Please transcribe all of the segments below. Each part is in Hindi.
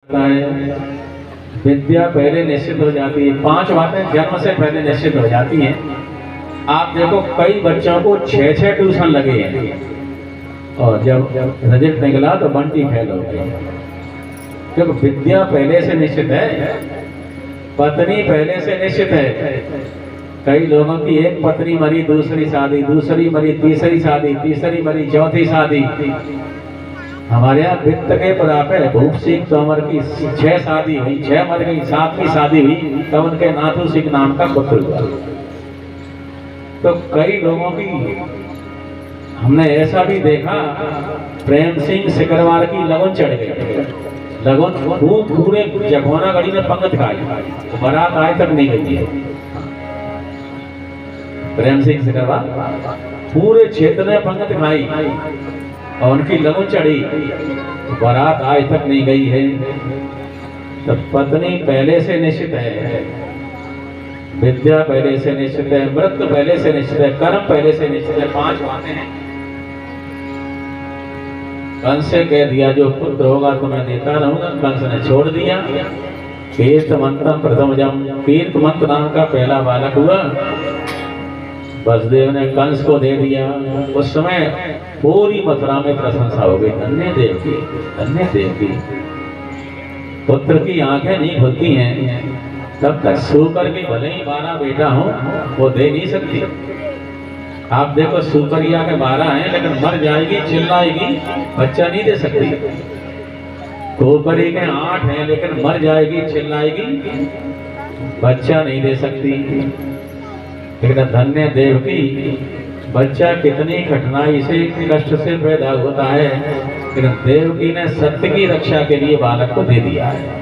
है विद्या पहले निश्चित हो जाती है। 5 बातें जन्म से पहले निश्चित हो जाती हैं। आप देखो कई बच्चों को 6 ट्यूशन लगे हैं और जब रिजल्ट निकला तो बंटी फेल हो गई। क्योंकि विद्या पहले से निश्चित है, पत्नी पहले से निश्चित है। कई लोगों की एक पत्नी मरी, दूसरी शादी, दूसरी मरी, तीसरी शादी, तीसरी मरी, चौथी शादी। हमारे यहाँ वित्त के बुढ़ापे भूप सिंह तोमर की 6 शादी हुई, 6 मर गई, 7वीं शादी हुई तब उनके नाथू सिंह नाम का पुत्र हुआ। तो कई लोगों की हमने ऐसा भी देखा, प्रेम सिंह सिकरवार की लगन चढ़ गई, लगन खूब पूरे जगोना गढ़ी में पंगत खाई, तो बारात आज तक नहीं गई है। प्रेम सिंह सिकरवार पूरे क्षेत्र में पंगत खाई और उनकी लगन चढ़ी, बारात आज तक नहीं गई है। तो पत्नी पहले से निश्चित है, विद्या पहले से निश्चित है, व्रत पहले से निश्चित है, कर्म पहले से निश्चित है। 5 बातें हैं। कंस से कह दिया जो पुत्र होगा तो मैं देता रहूंगा, कंस ने छोड़ दिया। कीर्त मंत्र प्रथम जम, कीर्त मंत्र नाम का पहला बालक हुआ, वसुदेव ने कंस को दे दिया। उस समय पूरी मथुरा में प्रशंसा हो गई, धन्य देव की, धन्य देव की। पुत्र की आंखें नहीं खुलती हैं तब तक सूकर की भले ही 12 बेटा हो वो दे नहीं सकती। आप देखो सुपरिया के 12 हैं लेकिन मर जाएगी, चिल्लाएगी, बच्चा नहीं दे सकती। कोपरी के 8 हैं लेकिन मर जाएगी, चिल्लाएगी, बच्चा नहीं दे सकती। लेकिन धन्य देव की बच्चा कितनी कठिनाई से, कष्ट से पैदा होता है, लेकिन देवकी ने सत्य की रक्षा के लिए बालक को दे दिया है।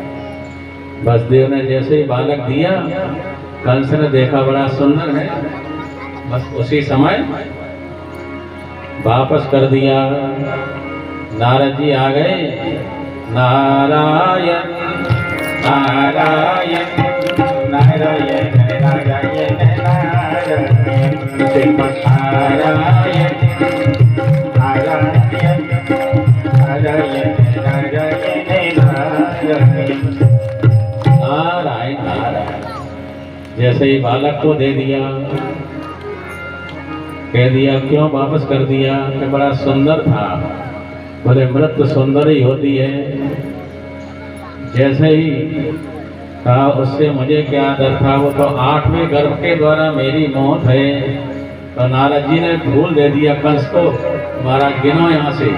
वसुदेव ने जैसे ही बालक दिया, कंस ने देखा बड़ा सुंदर है, बस उसी समय वापस कर दिया। नारद जी आ गए, नारायण नारायण नारायण नारायण जैसे ही बालक को दे दिया, कह दिया क्यों वापस कर दिया, कि बड़ा सुंदर था। बोले मृत्यु सुंदर ही होती है। जैसे ही कहा उससे मुझे क्या डर था, वो तो 8वें गर्भ के द्वारा मेरी मौत है। तो नारद जी ने भूल दे दिया कंस को, महाराज गिनो यहाँ से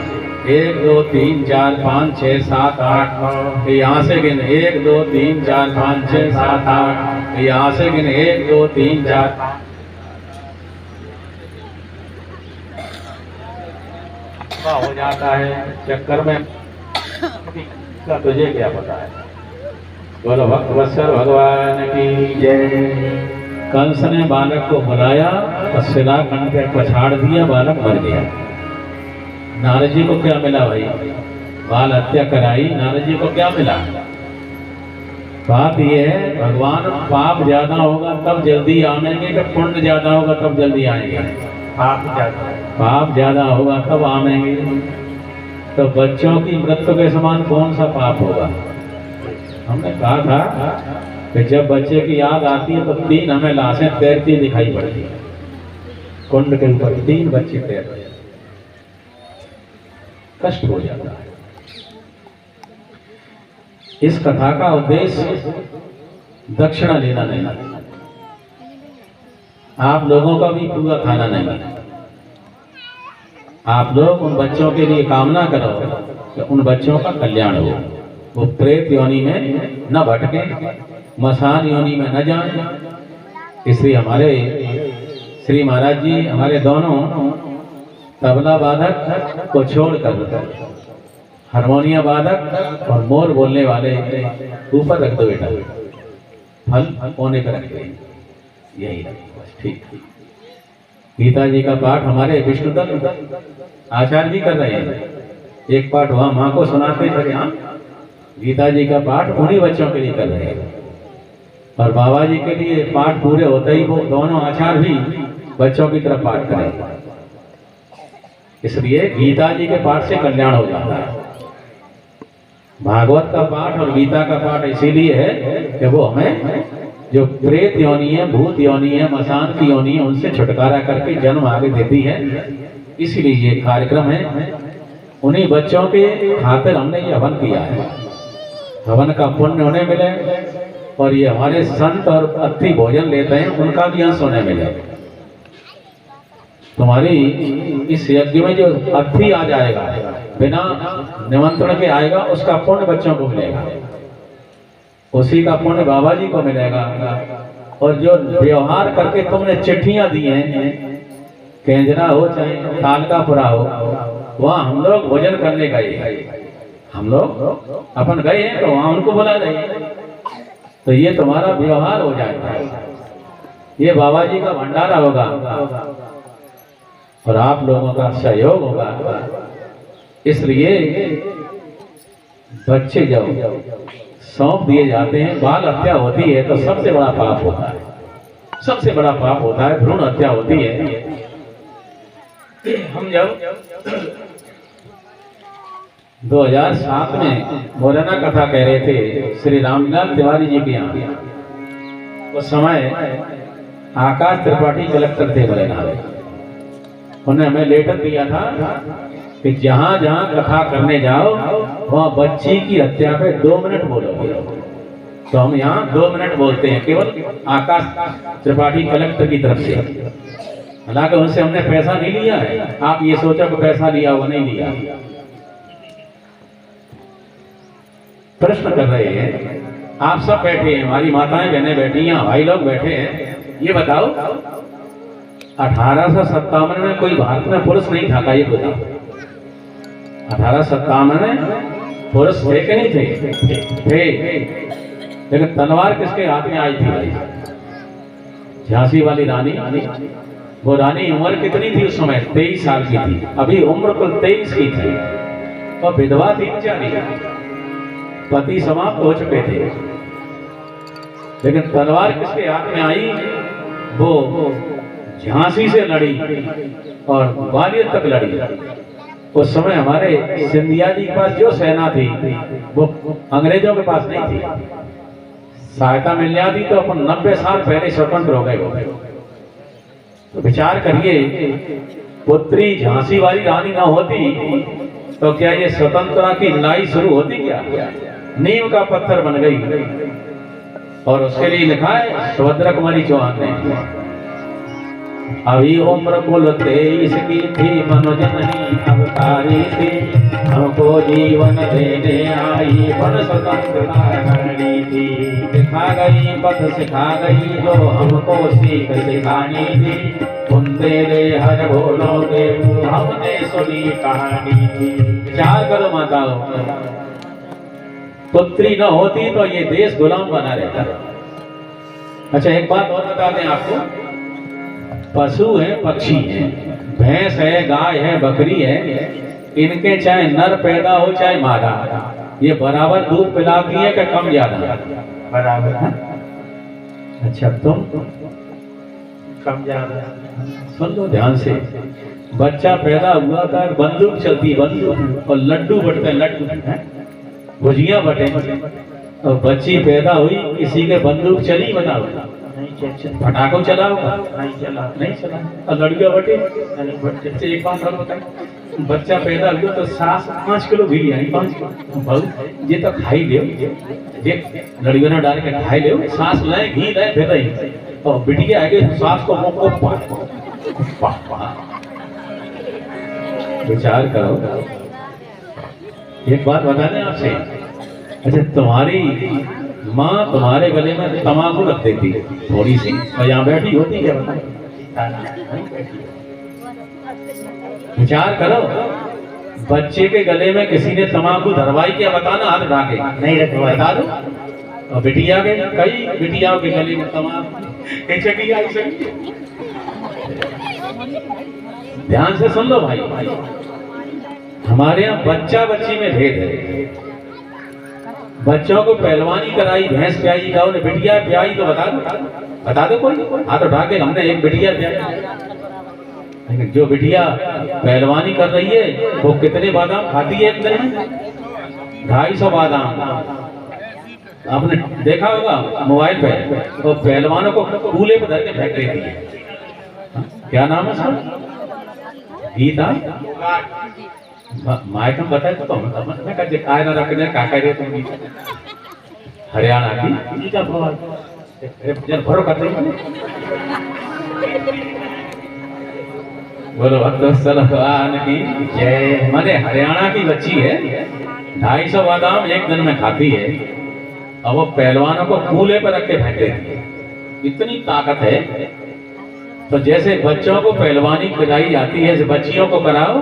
1 2 3 4 5 6 7 8, यहाँ से गिन 1 2 3 4 5 6 7 8, यहाँ से गिन 1 2 3 4। हो जाता है चक्कर में, तुझे क्या पता है। बोलो भक्त वत्सल भगवान की जय। कंस ने बालक को बुलाया और शिलाखंड पे पछाड़ दिया, बालक मर गया। नारद जी को क्या मिला भाई, बाल हत्या कराई, नारद जी को क्या मिला। बात यह है भगवान पाप ज्यादा होगा तब जल्दी आएंगे कि पुण्य ज्यादा होगा तब जल्दी आएंगे। पाप ज्यादा होगा तब आएंगे। तो बच्चों की मृत्यु के समान कौन सा पाप होगा। हमने कहा था कि जब बच्चे की याद आती है तो 3 हमें लाशें तैरती दिखाई पड़ती है। कुंड के ऊपर 3 बच्चे तैर रहे, कष्ट हो जाता है। इस कथा का उद्देश्य दक्षिणा लेना नहीं, आप लोगों का भी पूरा खाना नहीं। आप लोग उन बच्चों के लिए कामना करो कि उन बच्चों का कल्याण हो, वो प्रेत योनि में न भटके, मसान योनि में न जाए। इसलिए हमारे श्री महाराज जी हमारे दोनों तबला वादक को छोड़कर हारमोनियम वादक और मोर बोलने वाले ऊपर रख दो बेटा, फल कोने पर रख दो, यही रखो बस। ठीक। गीता जी का पाठ हमारे विष्णुदत्त आचार्य जी कर रहे हैं। एक पाठ वहां माँ को सुनाते थे, हाँ गीता जी का पाठ उन्हीं बच्चों के लिए कर रहे हैं। और बाबा जी के लिए पाठ पूरे होते ही वो दोनों आचार्य भी बच्चों की तरफ पाठ करें। इसलिए गीता जी के पाठ से कल्याण हो जाता है। भागवत का पाठ और गीता का पाठ इसीलिए है कि वो हमें जो प्रेत योनि है, भूत योनि है, मसान की योनि है, उनसे छुटकारा करके जन्म आगे देती है। इसीलिए ये कार्यक्रम है। उन्हीं बच्चों के खातिर हमने ये हवन किया है। हवन का पुण्य उन्हें मिले और ये हमारे संत और अतिथि भोजन लेते हैं, उनका भी अंश उन्हें मिले। तुम्हारी इस यज्ञ में जो अतिथि आ जाएगा, बिना निमंत्रण के आएगा, उसका पुण्य बच्चों को मिलेगा, उसी का पुण्य बाबा जी को मिलेगा। और जो व्यवहार करके तुमने चिट्ठियां दी हैं, केंजरा हो चाहे कालकापुरा हो, वहाँ हम लोग भोजन करने गए, हम लोग अपन गए हैं तो वहाँ उनको बुला रहे, तो ये तुम्हारा व्यवहार हो जाएगा, ये बाबा जी का भंडारा होगा और आप लोगों का सहयोग होगा। इसलिए बच्चे जब सौंप दिए जाते हैं, बाल हत्या होती है तो सबसे बड़ा पाप होता है, सबसे बड़ा पाप होता है, भ्रूण हत्या होती है। हम जब 2007 में मोरना कथा कह रहे थे श्री रामलाल तिवारी जी के यहाँ, उस समय आकाश त्रिपाठी कलेक्टर थे मुरैना में। उन्होंने हमें लेटर दिया था कि जहां जहां कथा करने जाओ वहां बच्ची की हत्या पे 2 मिनट बोलोगे। तो हम यहाँ 2 मिनट बोलते हैं, केवल आकाश त्रिपाठी कलेक्टर की तरफ से। हालांकि उनसे हमने पैसा नहीं लिया है, आप ये सोचो कि पैसा लिया वो नहीं लिया। प्रश्न कर रहे हैं, आप सब बैठे हैं, हमारी माताएं बहनें बैठी हैं, भाई लोग बैठे हैं, ये बताओ 1857 में कोई भारत में पुरुष नहीं था, ये बताओ 1857 में पुरुष थे कि नहीं थे? लेकिन तलवार किसके हाथ में आई थी भाई? झांसी वाली रानी। वो रानी उम्र कितनी थी उस समय? 23 साल की थी। अभी उम्र कुल 23 की थी और विधवा थी बेचारी, पति समाप्त हो चुके थे। लेकिन तलवार किसके हाथ में आई? वो झांसी से लड़ी और ग्वालियर तक लड़ी। उस समय हमारे सिंधिया जी के पास जो सेना थी वो अंग्रेजों के पास नहीं थी। सहायता मिल जाती तो अपन 90 साल पहले स्वतंत्र हो गए। तो विचार करिए, पुत्री झांसी वाली रानी ना होती तो क्या ये स्वतंत्रता की लड़ाई शुरू होती? क्या नींव का पत्थर बन गई। और उसके लिए लिखा है सुभद्रा कुमारी चौहान ने, अभी उम्र कुल 23 की थी, मनोजननी अवतारी थी, हमको जीवन देने आई, बन स्वतंत्रता करनी थी, दिखा गई पथ सिखा गई जो हमको सीख सिखानी थी, तुम तेरे हर बोलों के हमने सुनी कहानी थी। विचार करो माताओं, पुत्री न होती तो ये देश गुलाम बना रहता। अच्छा एक बात और बता दें आपको, पशु है, पक्षी है, भैंस है, गाय है, बकरी है, इनके चाहे नर पैदा हो चाहे मादा, ये बराबर दूध पिलाती है कि कम ज्यादा? बराबर है। अच्छा तुम कम ज्यादा? सुन लो ध्यान से, बच्चा पैदा हुआ था, बंदूक चलती, बंदूक, और लड्डू बटते हैं, लड्डू भुजिया बटे, और बच्ची पैदा हुई, किसी के बंदूक चली? बताओ। पटाखों चला होगा? नहीं चला। और लड़कियां बटे? एक बात और बताए, बच्चा पैदा हुआ तो सास 5 किलो घी आई, 5 किलो ये तो खाई ले, लड़कियों ने डाल के खाई ले, सांस लाए, घी लाए, फिर रही, और बिटिया आगे सास को विचार करो। एक बात बता दें आपसे, अच्छा तुम्हारी माँ तुम्हारे गले में तम्बाकू रख देती थोड़ी सी, और यहाँ बैठी होती क्या? विचार करो, बच्चे के गले में किसी ने तम्बाकू धरवाई क्या? बताना, हाथ उठा के। नहीं रखवाई, बता दो। और बिटिया के, कई बिटियाओं के गले में तम्बाकू। ध्यान से सुन लो भाई, हमारे यहाँ बच्चा बच्ची में भेद है। बच्चों को पहलवानी कराई, भैंस प्याई, गाँव ने बिटिया प्याई, तो बता दो कोई हाथ उठा के। हमने एक बिटिया प्याई, लेकिन जो बिटिया पहलवानी कर रही है वो कितने बादाम खाती है एक दिन में? 250 बादाम आपने देखा होगा मोबाइल पे, तो पहलवानों को कूले पर धर के फेंक देती है। क्या नाम है उसका? गीता माइक में बताए तो मैं कहते काय ना रखने का कह रहे तुम हरियाणा की गीता भगवान जन भरो कर रही बोलो भक्तवत्सल भगवान की जय। माने हरियाणा की बच्ची है, 250 बादाम एक दिन में खाती है, अब वो पहलवानों को कूले पर रख के फेंक देती है, इतनी ताकत है। तो जैसे बच्चों को पहलवानी कराई जाती है, बच्चियों को कराओ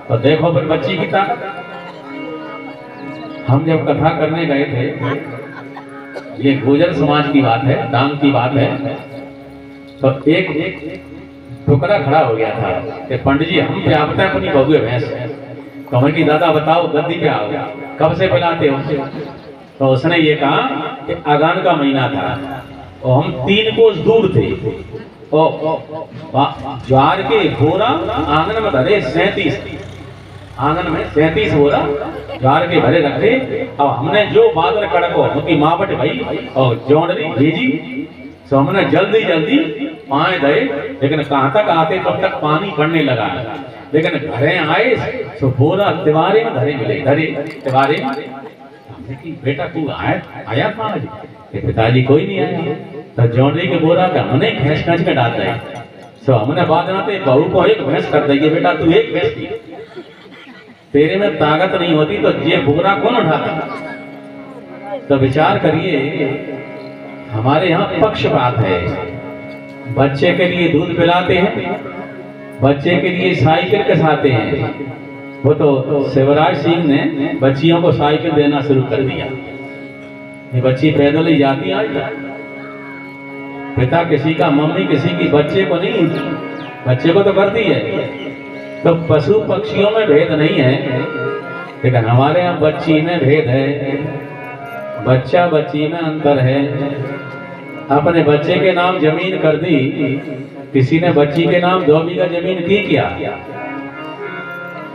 तो देखो फिर बच्ची की ताकत। हम जब कथा करने गए थे, ये गुर्जर समाज की बात है, डांग की बात है, तो एक टुकड़ा खड़ा हो गया था कि पंडित जी हम प्यापते हैं अपनी बबुए भैंस। तो हमें कि दादा बताओ गद्दी पे आओ, कब से पिलाते हो? तो उसने ये कहा कि अगन का महीना था और हम 3 कोस दूर थे और ज्वार के बोरा आंगन में धरे 37, आंगन में 37 बोरा ज्वार के भरे रखे। और हमने जो बादल कड़को उनकी माँ बट भाई और जोड़नी भेजी, तो हमने जल्दी जल्दी पाए गए, लेकिन कहाँ तक आते तब तक पानी पड़ने लगा। लेकिन घरे आए तो बोरा तिवारे में धरे मिले, धरे तिवारे में। बेटा तू आया था आज? पिताजी कोई नहीं आया। तो जोड़ने के बोरा का हमने भैंस खींच में डाल दिया। तो हमने बात बनाते बहू को एक भैंस कर देगी, बेटा तू एक भैंस थी, तेरे में ताकत नहीं होती तो ये बोरा कौन उठाता? तो विचार करिए, हमारे यहाँ पक्षपात है। बच्चे के लिए दूध पिलाते हैं, बच्चे के लिए साइकिल कसाते हैं। वो तो शिवराज सिंह ने बच्चियों को साइकिल देना शुरू कर दिया। ये बच्ची पैदल ही जाती है, पिता किसी का, मम्मी किसी की, बच्चे को नहीं, बच्चे को तो करती है। तो पशु पक्षियों में भेद नहीं है, लेकिन हमारे यहाँ बच्ची में भेद है, बच्चा बच्ची में अंतर है। अपने बच्चे के नाम जमीन कर दी, किसी ने बच्ची के नाम 2 बीघा जमीन की क्या?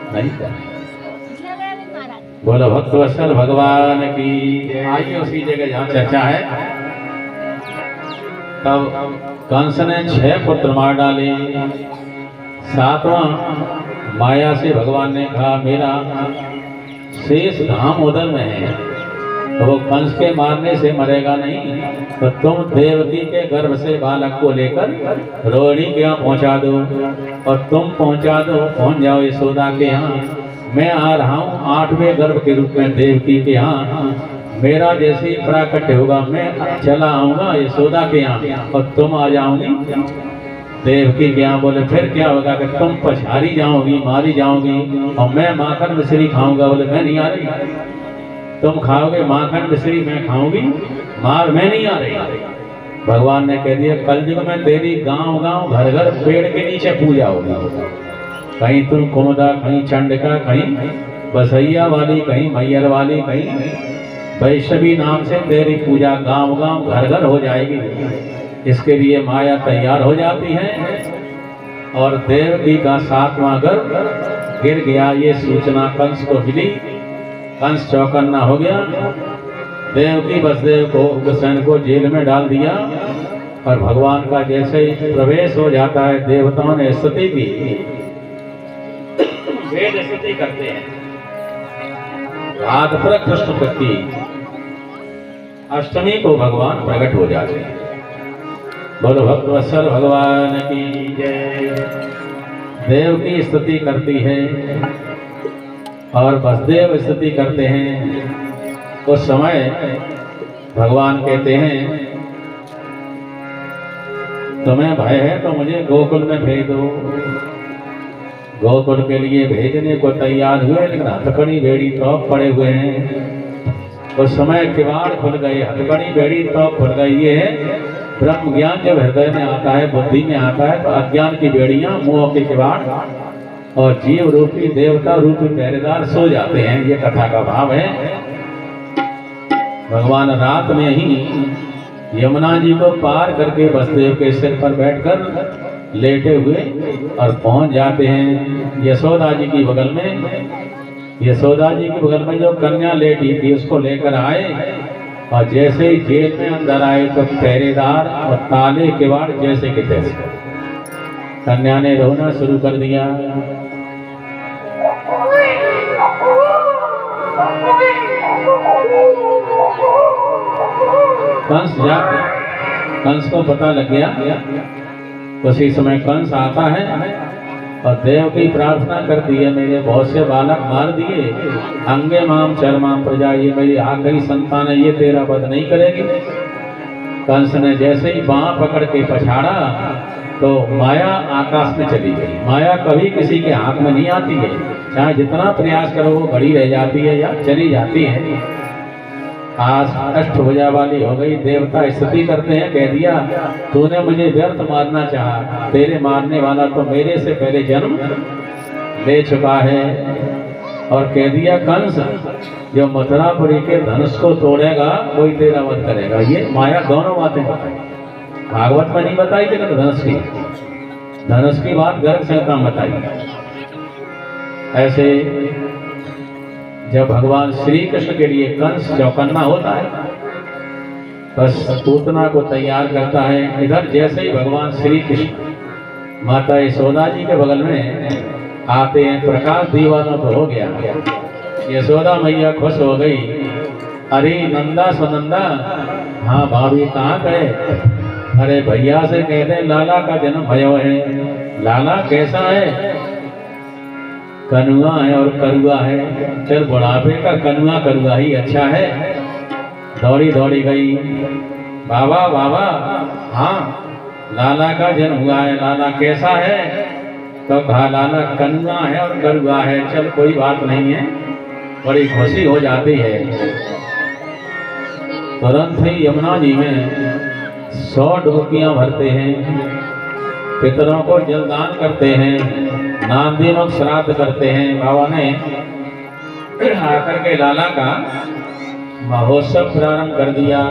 नहीं कर। बोलो भक्तवत्सल भगवान की। आइए उसी जगह जहाँ चर्चा है। तब कंस ने 6 पुत्र मार डाले, 7वां माया से भगवान ने कहा मेरा शेष धाम उधर में है, तो वो कंस के मारने से मरेगा नहीं, तो तुम देवकी के गर्भ से बालक को लेकर रोहिणी के यहाँ पहुँचा दो, और तुम पहुँचा दो, पहुँच जाओ यशोदा के यहाँ। मैं आ रहा हूँ 8वें गर्भ के रूप में देवकी के यहाँ। मेरा जैसे ही प्राकट्य होगा मैं चला आऊँगा यशोदा के यहाँ और तुम आ जाओगी देवकी के यहाँ। बोले फिर क्या होगा कि तुम पछाड़ी जाओगी, मारी जाओगी, और मैं माखन मिश्री खाऊंगा। बोले मैं नहीं आ रही, तुम खाओगे माखन मिश्री, मैं खाऊंगी मार, मैं नहीं आ रही। भगवान ने कह दिया कलयुग में तेरी गांव गांव घर घर पेड़ के नीचे पूजा होगी। कहीं तुम कुमुदा, कहीं चंडिका, कहीं बसैया वाली, कहीं मैयर वाली, कहीं वैष्णवी नाम से तेरी पूजा गांव गांव घर घर हो जाएगी। इसके लिए माया तैयार हो जाती है और देवकी का 7वां गर्भ गिर गया। ये सूचना कंस को मिली, कंस चौकन्ना हो गया। देवकी वसुदेव को, उग्रसेन को जेल में डाल दिया और भगवान का जैसे ही प्रवेश हो जाता है, देवताओं ने स्तुति की, वेद स्तुति करते हैं। रात पर कृष्ण पति अष्टमी को भगवान प्रकट हो जाते हैं। बोलो भक्तवत्सल भगवान की जय। देव की स्तुति करती है और वसुदेव स्तुति करते हैं। उस समय भगवान कहते हैं तुम्हें भय है तो मुझे गोकुल में भेज दो। गोकुल के लिए भेजने को तैयार हुए, लेकिन हथकड़ी बेड़ी तो पड़े हुए हैं। उस समय किवाड़ खुल गए, हथकड़ी बेड़ी तो खुल गई। ये है ब्रह्म ज्ञान जब हृदय में आता है, बुद्धि में आता है, तो अज्ञान की बेड़ियां, मोह के किवाड़ और जीव रूपी देवता रूपी पहरेदार सो जाते हैं। ये कथा का भाव है। भगवान रात में ही यमुना जी को पार करके वसुदेव के सिर पर बैठकर लेटे हुए और पहुंच जाते हैं यशोदा जी की बगल में। यशोदा जी के बगल में जो कन्या लेटी थी उसको लेकर आए, और जैसे ही जेल में अंदर आए तो पहरेदार और ताले किवाड़ जैसे के तैसे। कन्या ने रोना शुरू कर दिया। कंस जाते, कंस को पता लग गया। उसी समय कंस आता है और देव की प्रार्थना करती है, मेरे बहुत से बालक मार दिए, अंगे माम चरमाम प्रजा, ये मेरी आखिरी संतान है, ये तेरा वध नहीं करेगी। कंस ने जैसे ही बाँह पकड़ के पछाड़ा तो माया आकाश में चली गई। माया कभी किसी के हाथ में नहीं आती है, चाहे जितना प्रयास करो वो खड़ी रह जाती है या चली जाती है। आज अष्टभुजा वाली हो गई। देवता स्तुति करते हैं, कह दिया तूने मुझे व्यर्थ मारना चाहा, तेरे मारने वाला तो मेरे से पहले जन्म ले चुका है। और कह दिया कंस जो मथुरापुरी के धनुष को तोड़ेगा कोई तेरा वध करेगा। ये माया दोनों बातें बताई, भागवत में नहीं बताई लेकिन धनुष की बात गर्ग संहिता में बताई। ऐसे जब भगवान श्री कृष्ण के लिए कंस चौकन्ना होता है, बस पूतना को तैयार करता है। इधर जैसे ही भगवान श्री कृष्ण माता यशोदा जी के बगल में आते हैं, प्रकाश दीवाना तो हो गया। यशोदा मैया खुश हो गई, अरे नंदा सुनंदा, हाँ भाभी कहाँ गए? अरे भैया से कह दे लाला का जन्म भयो है। लाला कैसा है? कनुआ है और करुआ है। चल बुढ़ापे का कनुआ करुआ ही अच्छा है। दौड़ी दौड़ी गई, बाबा बाबा, हाँ लाला का जन्म हुआ है, लाला कैसा है? तो कहा लाला कनुआ है और करुआ है। चल कोई बात नहीं है, बड़ी खुशी हो जाती है। तुरंत ही यमुना जी में 100 डुबकियां भरते हैं, पितरों को जलदान करते हैं, नामदीनों श्राद्ध करते हैं। बाबा ने आकर के लाला का महोत्सव प्रारंभ कर दिया।